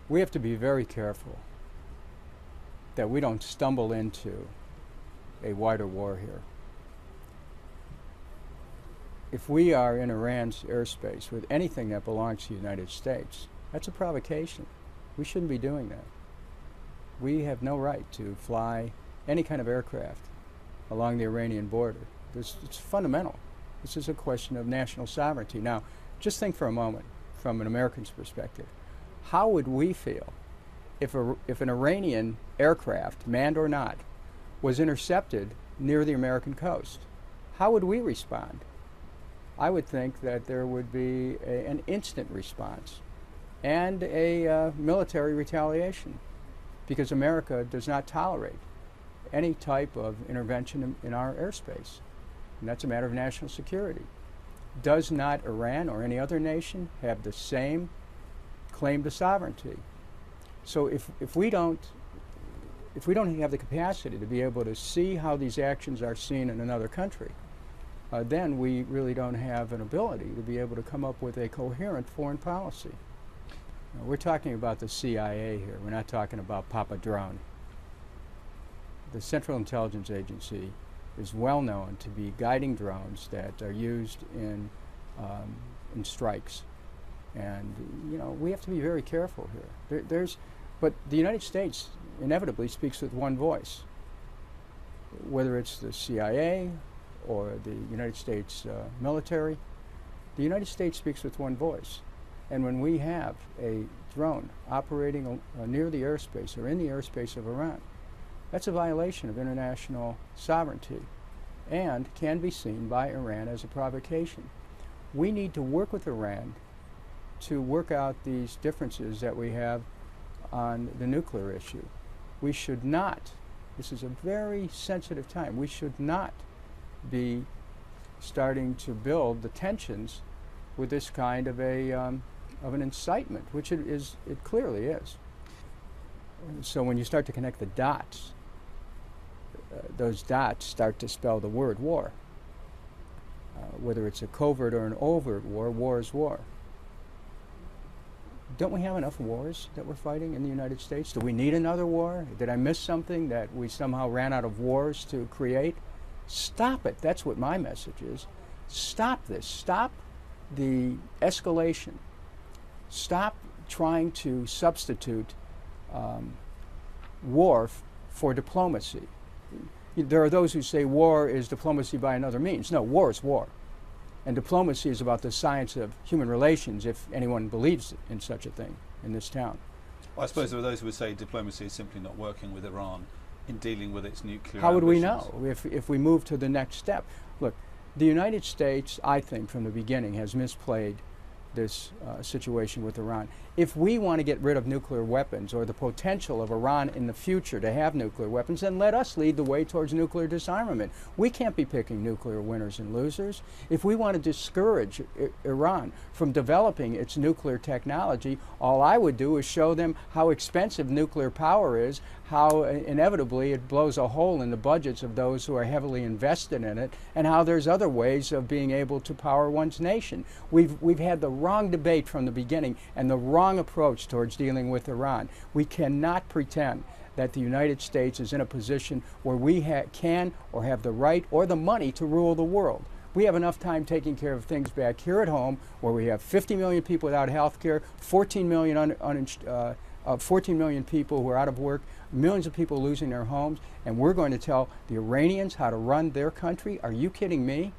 We have to be very careful that we don't stumble into a wider war here. If we are in Iran's airspace with anything that belongs to the United States, that's a provocation. We shouldn't be doing that. We have no right to fly any kind of aircraft along the Iranian border. It's fundamental. This is a question of national sovereignty. Now, just think for a moment from an American's perspective. How would we feel if an Iranian aircraft, manned or not, was intercepted near the American coast? How would we respond? I would think that there would be an instant response and a military retaliation, because America does not tolerate any type of intervention in our airspace. And that's a matter of national security. Does not Iran or any other nation have the same claim to sovereignty? So if we don't have the capacity to be able to see how these actions are seen in another country, then we really don't have an ability to be able to come up with a coherent foreign policy. We're talking about the CIA here. We're not talking about Papa Drone. The Central Intelligence Agency is well known to be guiding drones that are used in strikes. And we have to be very careful here. But the United States inevitably speaks with one voice, whether it's the CIA or the United States military. The United States speaks with one voice. And when we have a drone operating near the airspace or in the airspace of Iran, that's a violation of international sovereignty and can be seen by Iran as a provocation. We need to work with Iran to work out these differences that we have on the nuclear issue. We should not, this is a very sensitive time, we should not be starting to build the tensions with this kind of an incitement, which it clearly is. So when you start to connect the dots, those dots start to spell the word war. Whether it's a covert or an overt war, war is war. Don't we have enough wars that we're fighting in the United States? Do we need another war? Did I miss something that we somehow ran out of wars to create? Stop it. That's what my message is. Stop this. Stop the escalation. Stop trying to substitute war for diplomacy. There are those who say war is diplomacy by another means. No, war is war. And diplomacy is about the science of human relations, if anyone believes in such a thing in this town. Well, I suppose there are those who would say diplomacy is simply not working with Iran in dealing with its nuclear How would we ambitions. know if we move to the next step? Look, the United States, I think, from the beginning, has misplayed this situation with Iran. If we want to get rid of nuclear weapons or the potential of Iran in the future to have nuclear weapons, then let us lead the way towards nuclear disarmament. We can't be picking nuclear winners and losers. If we want to discourage Iran from developing its nuclear technology, all I would do is show them how expensive nuclear power is, how inevitably it blows a hole in the budgets of those who are heavily invested in it, and how there's other ways of being able to power one's nation. We've had the wrong debate from the beginning and the wrong approach towards dealing with Iran. We cannot pretend that the United States is in a position where we can or have the right or the money to rule the world. We have enough time taking care of things back here at home, where we have 50 million people without health care, 14 million 14 million people who are out of work, millions of people losing their homes, and we're going to tell the Iranians how to run their country? Are you kidding me?